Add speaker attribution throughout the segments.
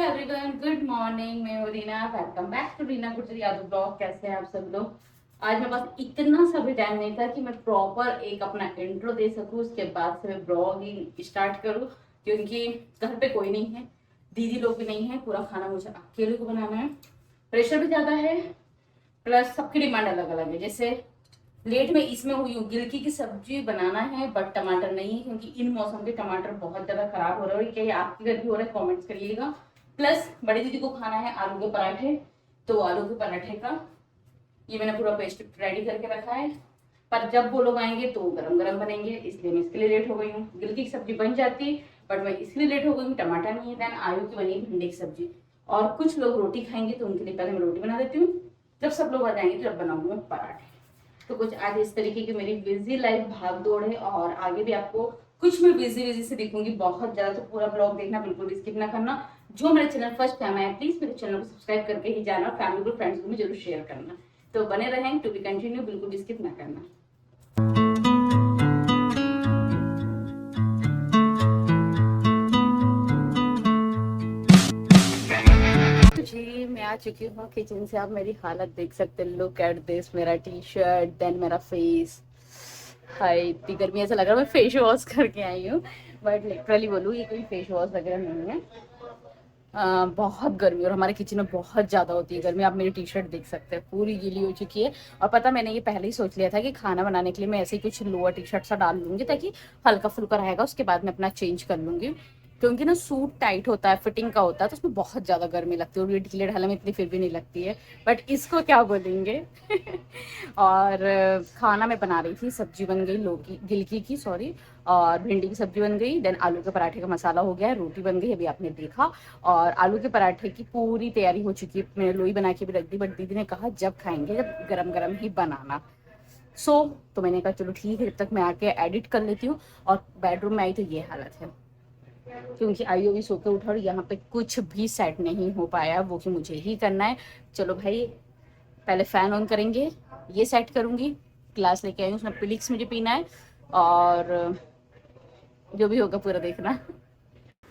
Speaker 1: Everyone, good morning. मैं हूँ Reena. Welcome back to Reena Gujari Yadav blog. कैसे हैं आप सब लोग? आज मेरे पास इतना सा भी टाइम नहीं था कि मैं प्रॉपर एक अपना इंट्रो दे सकूँ, उसके बाद से मैं ब्लॉगिंग स्टार्ट करूँ, क्योंकि घर पे कोई नहीं है, दीदी लोग भी नहीं है, पूरा खाना मुझे अकेले को बनाना है। प्रेशर भी ज़्यादा है, प्लस सबकी डिमांड अलग अलग है। जैसे लेट में इसमें हुई हूँ, गिलकी की सब्जी बनाना है बट टमाटर नहीं है, क्योंकि इन मौसम के टमाटर बहुत ज्यादा खराब हो रहे हैं। क्या ये आपके घर भी हो रहा है? कमेंट्स करिएगा। प्लस बड़ी दीदी को खाना है आलू के पराठे, तो आलू के पराठे का ये मैंने पूरा पेस्ट रेडी करके रखा है, पर जब वो लोग आएंगे तो गरम गरम बनेंगे, इसलिए मैं इसके लिए लेट हो गई हूँ। गिलकी की सब्जी बन जाती बट मैं इसलिए लेट हो गई हूँ, टमाटर नहीं है। देन आलू की बनी भिंडी की सब्जी, और कुछ लोग रोटी खाएंगे तो उनके लिए पहले मैं रोटी बना देती हूँ, जब सब लोग आ जाएंगे तब बनाऊंगी मैं पराठे। तो कुछ आज इस तरीके की मेरी बिजी लाइफ भाग दौड़ है, और आगे भी आपको कुछ मैं बिजी बिजी से दिखूंगी बहुत ज्यादा, तो पूरा ब्लॉग देखना, बिल्कुल भी स्किप ना करना। जो मेरे चैनल फर्स्ट टाइम आया, प्लीज मेरे चैनल को सब्सक्राइब करके ही जाना, फैमिली को फ्रेंड्स को भी जरूर शेयर करना। तो बने रहें, टू बी कंटिन्यू, बिल्कुल भी स्किप ना करना। जी मैं आ चुकी हूँ किचन से। आप मेरी हालत देख सकते हैं, लुक एट दिस। मेरा टी शर्ट, देन मेरा फेस। हाय, इतनी गर्मी, ऐसा लग रहा है मैं फेस वॉश करके आई हूँ, बट लिटरली बोलूँ ये कोई फेस वॉश वगैरह नहीं है। बहुत गर्मी, और हमारे किचन में बहुत ज़्यादा होती है गर्मी। आप मेरी टी शर्ट देख सकते हैं, पूरी गीली हो चुकी है। और पता, मैंने ये पहले ही सोच लिया था कि खाना बनाने के लिए मैं ऐसे ही कुछ लोअर टी शर्ट सा डाल लूँगी, ताकि हल्का फुल्का रहेगा, उसके बाद मैं अपना चेंज कर लूँगी। क्योंकि ना सूट टाइट होता है, फिटिंग का होता है, तो उसमें बहुत ज़्यादा गर्मी लगती है, और ये ढीले ढाले में इतनी फिर भी नहीं लगती है, बट इसको क्या बोलेंगे। और खाना मैं बना रही थी, सब्जी बन गई लौकी गिलकी की, सॉरी, और भिंडी की सब्जी बन गई। देन आलू के पराठे का मसाला हो गया है, रोटी बन गई, अभी आपने देखा। और आलू के पराठे की पूरी तैयारी हो चुकी है, मैंने लोई बना के भी रख दी, बट दीदी ने कहा जब खाएंगे जब गरम गरम ही बनाना। तो मैंने कहा चलो ठीक है, जब तक मैं आके एडिट कर लेती हूँ। और बेडरूम में आई तो ये हालत है, क्योंकि आईओ भी सो के उठा और यहाँ पे कुछ भी सेट नहीं हो पाया, वो कि मुझे ही करना है। चलो भाई, पहले फैन ऑन करेंगे, ये सेट करूंगी। ग्लास लेके आई हूँ, उसमें पिलिक्स मुझे पीना है, और जो भी होगा पूरा देखना।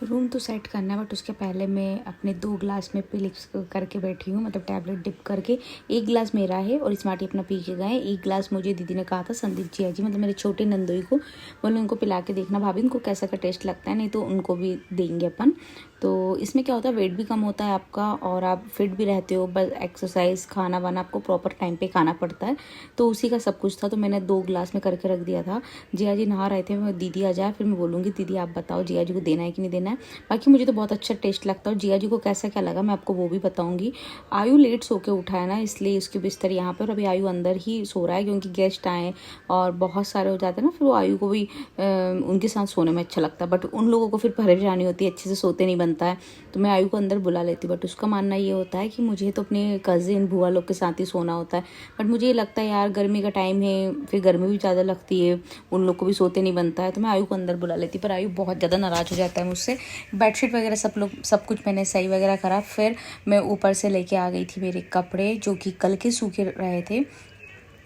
Speaker 2: रूम तो सेट करना है, बट उसके पहले मैं अपने 2 ग्लास में पिलिक्स करके बैठी हूँ, मतलब टैबलेट डिप करके। 1 ग्लास मेरा है और स्मार्टी अपना पी के गए। 1 ग्लास मुझे दीदी ने कहा था, संदीप जी मतलब मेरे छोटे नंदोई को, बोले उनको पिला के देखना भाभी, उनको कैसा का टेस्ट लगता है, नहीं तो उनको भी देंगे अपन। तो इसमें क्या होता है, वेट भी कम होता है आपका, और आप फिट भी रहते हो। बस एक्सरसाइज, खाना वाना आपको प्रॉपर टाइम पे खाना पड़ता है, तो उसी का सब कुछ था। तो मैंने 2 ग्लास में करके रख दिया था। जिया जी नहा रहे थे, मैं दीदी आ जाए फिर मैं बोलूँगी दीदी आप बताओ जिया जी को देना है कि नहीं देना है। बाकी मुझे तो बहुत अच्छा टेस्ट लगता है, और जिया जी को कैसा क्या लगा मैं आपको वो भी बताऊँगी। आयु लेट सो के उठा है ना, इसलिए उसकी बिस्तर यहाँ पर, अभी आयु अंदर ही सो रहा है, क्योंकि गेस्ट आए और बहुत सारे हो जाते हैं ना, फिर वो आयु को भी उनके साथ सोने में अच्छा लगता है, बट उन लोगों को फिर परेशानी होती है, अच्छे से सोते नहीं बनता है। तो मैं आयु को अंदर बुला लेती, बट उसका मानना ये होता है कि मुझे तो अपने कज़िन बुआ लोग के साथ ही सोना होता है। बट मुझे ये लगता है यार गर्मी का टाइम है, फिर गर्मी भी ज़्यादा लगती है, उन लोग को भी सोते नहीं बनता है, तो मैं आयु को अंदर बुला लेती। पर आयु बहुत ज़्यादा नाराज़ हो जाता है मुझसे। बेडशीट वगैरह सब कुछ मैंने सही वगैरह करा। फिर मैं ऊपर से लेके आ गई थी मेरे कपड़े, जो कि कल के सूखे रहे थे,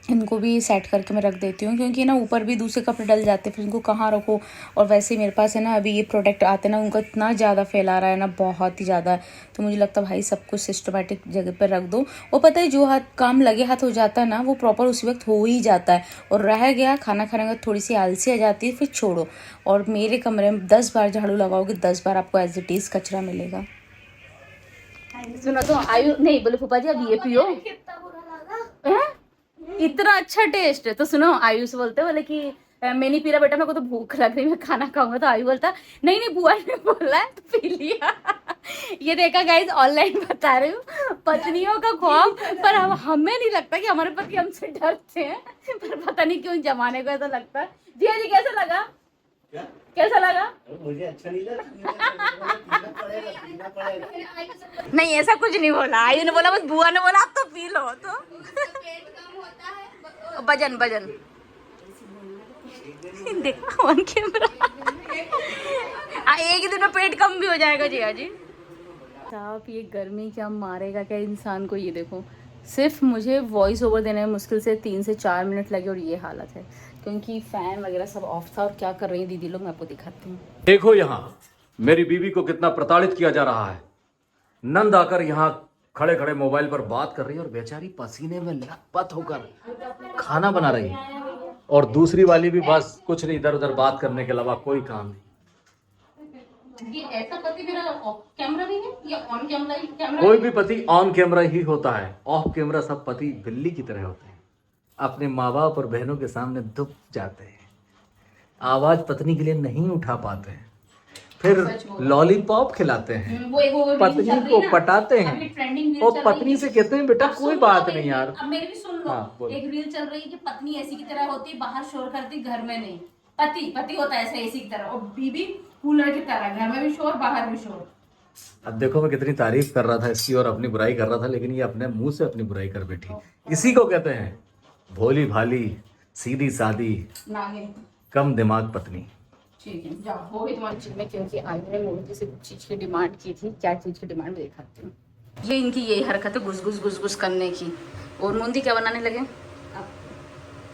Speaker 2: इनको भी सेट करके मैं रख देती हूँ, क्योंकि ना ऊपर भी दूसरे कपड़े डल जाते हैं, फिर इनको कहाँ रखो। और वैसे ही मेरे पास है ना, अभी ये प्रोडक्ट आते हैं ना, उनका इतना ज़्यादा फैला रहा है ना, बहुत ही ज़्यादा। तो मुझे लगता है भाई सब कुछ सिस्टमेटिक जगह पर रख दो। वो पता है, जो हाथ काम लगे हाथ हो जाता है ना, वो प्रॉपर उसी वक्त हो ही जाता है, और रह गया खाना खाने का थोड़ी सी आलसी आ जाती है, फिर छोड़ो। और मेरे कमरे में 10 बार झाड़ू लगाओगे, 10 बार आपको एज इट इज़ कचरा मिलेगा।
Speaker 1: सुनो तो आयु नहीं बोले, फूफा जी अब ये पियो। हैं? इतना अच्छा टेस्ट है। तो सुनो, आयुष बोलते बोले कि मैं नहीं पी रहा बेटा, मेरे को तो भूख लग रही, मैं खाना खाऊंगा। तो आयु बोलता नहीं नहीं, बुआ ने बोला है तो पी लिया। ये देखा गाइस, ऑनलाइन बता रही हूँ, पत्नियों का खौफ। पर अब हमें नहीं लगता कि हमारे पति हमसे डरते हैं, पर पता नहीं क्यों जमाने को ऐसा लगता है। जी कैसा लगा? क्या? कैसा लगा? मुझे अच्छा नहीं लगा। पीना पड़ेगा। नहीं ऐसा कुछ नहीं बोला, आयु ने बोला, बस बुआ ने बोला आप तो पी लो। तो वजन देखो ऑन कैमरा। एक ही दिन में पेट कम भी हो जाएगा जिया जी साहब। ये गर्मी क्या मारेगा क्या इंसान को, ये देखो। सिर्फ मुझे वॉइस ओवर देने में मुश्किल से 3 से 4 मिनट लगे, और ये हालत है, क्योंकि फैन वगैरह सब ऑफ था। और क्या कर रही है दीदी लोग, मैं आपको दिखाती हूँ।
Speaker 3: देखो यहाँ मेरी बीवी को कितना प्रताड़ित किया जा रहा है। नंद आकर यहाँ खड़े खड़े मोबाइल पर बात कर रही है और बेचारी पसीने में लथपथ होकर खाना बना रही है, और दूसरी वाली भी बस कुछ नहीं, इधर उधर बात करने के अलावा कोई काम नहीं।
Speaker 1: ये ऐसा पति मेरा ऑफ कैमरा भी है या ऑन कैमरा ही कैमरा?
Speaker 3: कोई भी पति ऑन कैमरा ही होता है, ऑफ कैमरा सब पति बिल्ली की तरह होते हैं, अपने माँ बाप और बहनों के सामने दुब जाते हैं, आवाज पत्नी के लिए नहीं उठा पाते हैं, फिर लॉलीपॉप खिलाते हैं,
Speaker 1: वो एक वो
Speaker 3: पत्नी को पटाते
Speaker 1: अभी
Speaker 3: हैं
Speaker 1: ट्रेंडिंग
Speaker 3: और पत्नी से कहते हैं बेटा कोई बात नहीं यार।
Speaker 1: अब मेरी भी सुन लो।
Speaker 3: हाँ, बोलो।
Speaker 1: एक रील चल रही है कि पत्नी ऐसी की तरह होती है, बाहर शोर करती, घर में नहीं। पति होता है ऐसा एसी की तरह, और बीवी कूलर की तरह, घर में भी शोर बाहर भी शोर।
Speaker 3: अब देखो मैं कितनी तारीफ कर रहा था इसकी और अपनी बुराई कर रहा था, लेकिन ये अपने मुंह से अपनी बुराई कर बैठी। इसी को कहते हैं भोली भाली सीधी सादी
Speaker 1: नागिन।
Speaker 3: कम दिमाग पत्नी।
Speaker 1: ठीक है, जाओ हो गई तुम्हारी चीज में, क्योंकि आज मैंने मोदी से कुछ चीज की डिमांड की थी। क्या चीज की डिमांड में दिखाती हूँ। ये इनकी यही हरकत है, घुस घुस करने की। और मुंदी क्या बनाने लगे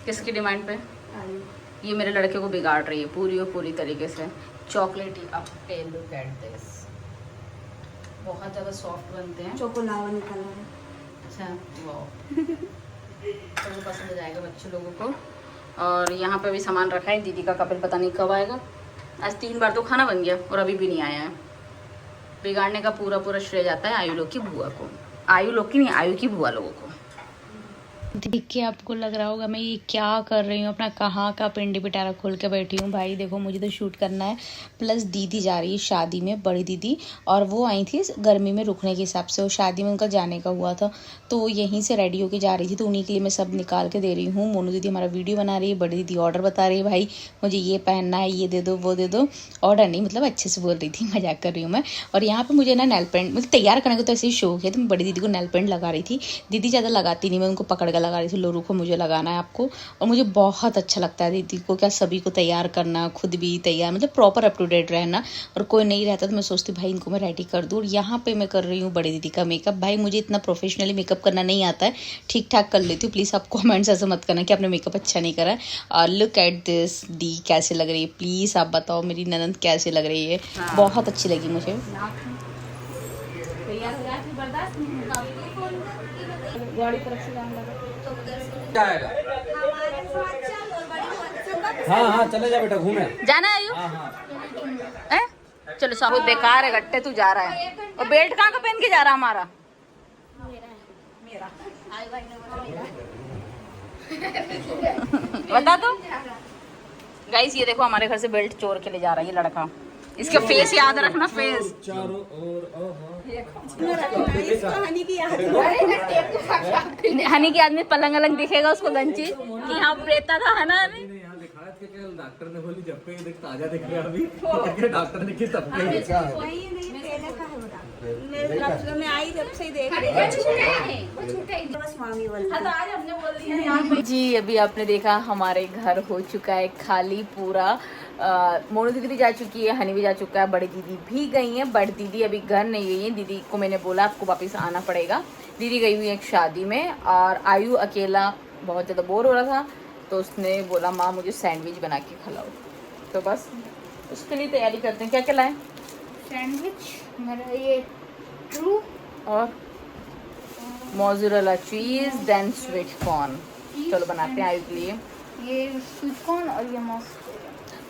Speaker 1: किसकी डिमांड पे? ये मेरे लड़के को बिगाड़ रही है पूरी और पूरी तरीके से। चॉकलेटी अब लुक एट दिस, बहुत ज़्यादा सॉफ्ट बनते हैं।
Speaker 2: चोकोलावा निकाला है।
Speaker 1: अच्छा वाह, तो पसंद आ जाएगा बच्चे लोगों को। और यहाँ पे भी सामान रखा है, दीदी का कपिल पता नहीं कब आएगा। आज 3 बार तो खाना बन गया और अभी भी नहीं आया है। बिगाड़ने का पूरा श्रेय जाता है आयु लोग की बुआ को। आयु लोग की नहीं, आयु की बुआ लोगों को।
Speaker 2: देख के आपको लग रहा होगा मैं ये क्या कर रही हूँ, अपना कहाँ का पिंडी पिटारा खोल के बैठी हूँ। भाई देखो मुझे तो शूट करना है, प्लस दीदी जा रही है शादी में, बड़ी दीदी, और वो आई थी गर्मी में रुकने के हिसाब से, और शादी में उनका जाने का हुआ था, तो वो यहीं से रेडी होके जा रही थी, तो उन्हीं के लिए मैं सब निकाल के दे रही हूँ। मोनू दीदी हमारा वीडियो बना रही है, बड़ी दीदी ऑर्डर बता रही है, भाई मुझे ये पहनना है, ये दे दो वो दे दो। ऑर्डर नहीं, मतलब अच्छे से बोल रही थी, मजाक कर रही हूँ मैं। और यहाँ पर मुझे ना नेल पेंट, मतलब तैयार करने का तो ऐसे ही शौक है, तो मैं बड़ी दीदी को नेल पेंट लगा रही थी। दीदी ज़्यादा लगाती नहीं, मैं उनको पकड़ कर लगा रही थी, लो रुको मुझे लगाना है आपको। और मुझे बहुत अच्छा लगता है दीदी को क्या सभी को तैयार करना, खुद भी तैयार, मतलब प्रॉपर अप टू डेट रहना। और कोई नहीं रहता तो मैं सोचती भाई इनको मैं रेडी कर दूँ। और यहाँ पे मैं कर रही हूँ बड़ी दीदी का मेकअप। भाई मुझे इतना प्रोफेशनली मेकअप करना नहीं आता है, ठीक ठाक कर लेती हूँ। प्लीज़ आप कमेंट्स ऐसे मत करना कि आपने मेकअप अच्छा नहीं करा है। लुक एट दिस, दी कैसे लग रही है, प्लीज़ आप बताओ मेरी ननद कैसे लग रही है। बहुत अच्छी लगी मुझे।
Speaker 4: हाँ चले जा बेटा घूमे।
Speaker 1: जाना है हाँ। चलो सब बेकार है, गट्टे तू जा रहा है। और बेल्ट कहाँ का पहन के जा रहा हमारा? बता दो गाइस, ये देखो हमारे घर से बेल्ट चोर के ले जा रहा है ये लड़का। इसका फेस याद रखना, फेस।
Speaker 4: चारों ओर
Speaker 1: हनी की आदमी पलंग अलग दिखेगा उसको गंजी कि यहाँ प्रेता था, है ना?
Speaker 3: यहाँ दिखाया था कि डॉक्टर ने बोली जब पे देख ताजा दिख रहा है अभी, डॉक्टर ने की तब पे
Speaker 1: जी अभी आपने देखा हमारे घर हो चुका है खाली पूरा। मोनू दीदी भी जा चुकी है, हनी भी जा चुका है, बड़ी दीदी भी गई है। बड़ी दीदी अभी घर नहीं गई है। दीदी को मैंने बोला आपको वापस आना पड़ेगा। दीदी गई हुई है एक शादी में, और आयु अकेला बहुत ज़्यादा बोर हो रहा था, तो उसने बोला माँ मुझे सैंडविच बना के खिलाओ। तो बस उसके लिए तैयारी करते हैं। क्या क्या लाएं?
Speaker 5: सैंडविच मेरा ये ट्रू
Speaker 1: और mozzarella cheese, then sweet corn. चलो बनाते हैं आयु के लिए।
Speaker 5: ये स्वीट कॉर्न और ये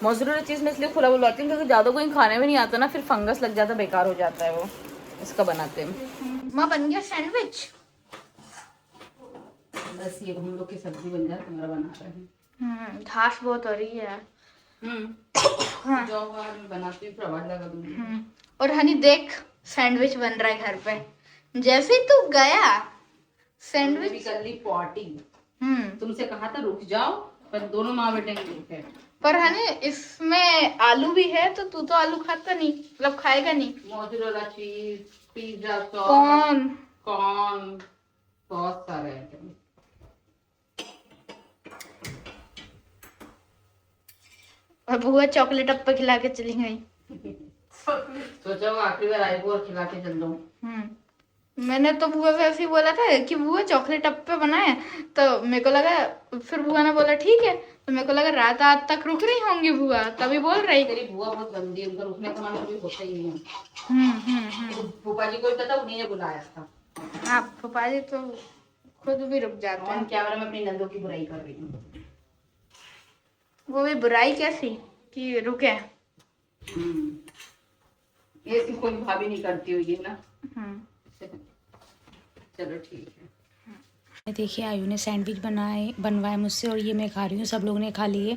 Speaker 1: मोज़रेला चीज़ में इसलिए खुला बुलाती हूँ क्योंकि ज़्यादा कोई खाने में नहीं आता ना, फिर फंगस लग जाता, बेकार हो जाता है वो। इसका बनाते हैं।
Speaker 5: माँ बन गया सैंडविच।
Speaker 1: बस ये हम लोग की सब्जी बन जाए, तुम्हारा बना रहे हैं।
Speaker 5: घास बहुत हो रही है।
Speaker 1: जो बनाती हूँ प्रवाद लगा दूंगी।
Speaker 5: और हनी देख सैंडविच बन रहा है घर पे। जैसे ही तू गया सैंडविच
Speaker 1: भी कर ली पॉटी।
Speaker 5: हम्म
Speaker 1: तुमसे कहा था रुक जाओ, पर दोनों माँ बेटे नहीं रुके।
Speaker 5: पर हनी इसमें आलू भी है, तो तू तो आलू खाता नहीं, मतलब खाएगा नहीं।
Speaker 1: मोज़रेला चीज, पिज्जा सॉस, कॉर्न, बहुत सारे आइटम।
Speaker 5: और बुआ चॉकलेट अप्पा खिला के चली गई।
Speaker 1: सोचा वो आखिरी बार आई और खिला के चल दो।
Speaker 5: मैंने तो बुआ से ऐसे ही बोला था कि बुआ चॉकलेट अप्पे बनाए, तो मेरे को लगा, फिर बुआ ने बोला ठीक है, तो मेरे को लगा रात तक रुक रही होंगी बुआ, तभी बोल रही।
Speaker 1: तेरी बुआ बहुत गंदी है, उनका रुकने का मन कभी होता ही नहीं है। वो फूफा जी को भी पता, उन्हीं ने बुलाया था।
Speaker 5: हाँ फूफा जी तो खुद भी रुक जाते
Speaker 1: ऑन
Speaker 5: हैं।
Speaker 1: कैमरा में अपनी नंदों की बुराई कर रही हूँ।
Speaker 5: वो भी बुराई कैसी कि रुके।
Speaker 1: ये सिर्फ कोई भाभी नहीं करती होगी ना। चलो ठीक है।
Speaker 2: देखिए आयु ने सैंडविच बनवाए मुझसे और ये मैं खा रही हूँ। सब लोग ने खा लिए,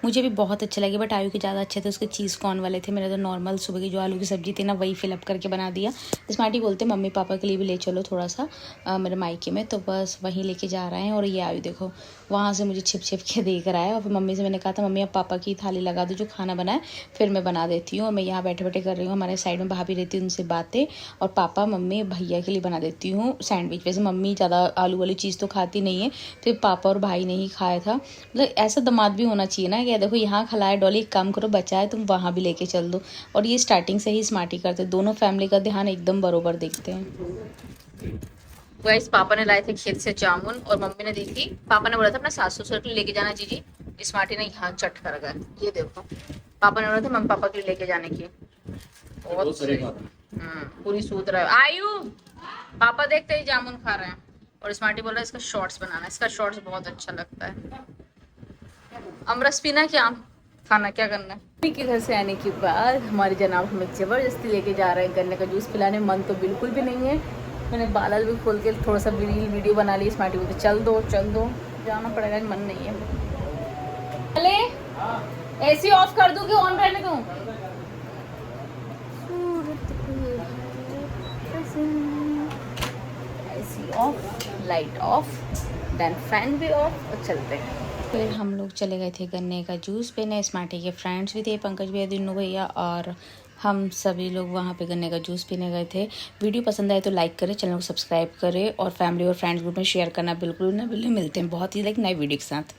Speaker 2: मुझे भी बहुत अच्छे लगे, बट आयु के ज़्यादा अच्छे थे। उसके चीज़ कॉर्न वाले थे, मेरा तो नॉर्मल सुबह की जो आलू की सब्ज़ी थी ना वही फिलअप करके बना दिया। स्मार्टी बोलते मम्मी पापा के लिए भी ले चलो थोड़ा सा मेरे मायके में, तो बस वहीं लेके जा रहे हैं। और ये आयु देखो वहाँ से मुझे छिप छिप के देख रहा है। और फिर मम्मी से मैंने कहा था मम्मी अब पापा की थाली लगा दो जो खाना बनाए, फिर मैं बना देती हूँ। और मैं यहाँ बैठे बैठे कर रही हूँ, हमारे साइड में भाभी रहती है उनसे बातें, और पापा मम्मी भैया के लिए बना देती हूँ सैंडविच। वैसे मम्मी ज़्यादा आलू वाली चीज़ तो खाती नहीं है, तो पापा और भाई ने ही खाया था। मतलब ऐसा दामाद भी होना चाहिए ना कि देखो यहाँ खिलाए डॉली, एक काम करो बचा है तुम वहाँ भी लेके चल दो। और ये स्टार्टिंग से ही स्मार्टी करते, दोनों फैमिली का ध्यान एकदम बरोबर देखते हैं।
Speaker 1: गाइस पापा ने लाए थे खेत से जामुन, और मम्मी ने देखी, पापा ने बोला था अपना सासू ससुर के लिए लेके जाना जीजी, स्मार्टी ने यहाँ चट कर गए। ये देखो पापा ने बोला था मम्मी पापा के लिए लेके जाने की। बहुत सही। पूरी सूत रहा है आयु। पापा देखते ही जामुन खा रहे हैं, और स्मार्टी बोल रहा है इसका शॉर्ट्स बनाना, इसका शॉर्ट्स बहुत अच्छा लगता है। अमरस पीना क्या खाना क्या करना है। मम्मी के घर से आने के बाद हमारे जनाब हमें जबरदस्ती लेके जा रहे हैं गन्ने का जूस पिलाने। मन तो बिल्कुल भी नहीं है, मैंने बाल भी खोल के थोड़ा सा वीडियो बना ली। स्मार्टी बोलते चल दो जाना पड़ेगा, मन नहीं है। अरे एसी ऑफ कर दूं कि ऑन रहने दूं? AC off, light off, then fan भी ऑफ, और चलते हैं।
Speaker 2: फिर हम लोग चले गए थे गन्ने का जूस पीने। स्मार्टी के फ्रेंड्स भी थे, पंकज भैया, दिनू भैया, और हम सभी लोग वहाँ पे गन्ने का जूस पीने गए थे। वीडियो पसंद आए तो लाइक करें, चैनल को सब्सक्राइब करें, और फैमिली और फ्रेंड्स ग्रुप में शेयर करना बिल्कुल ना भूलें। मिलते हैं बहुत ही नई वीडियो के साथ।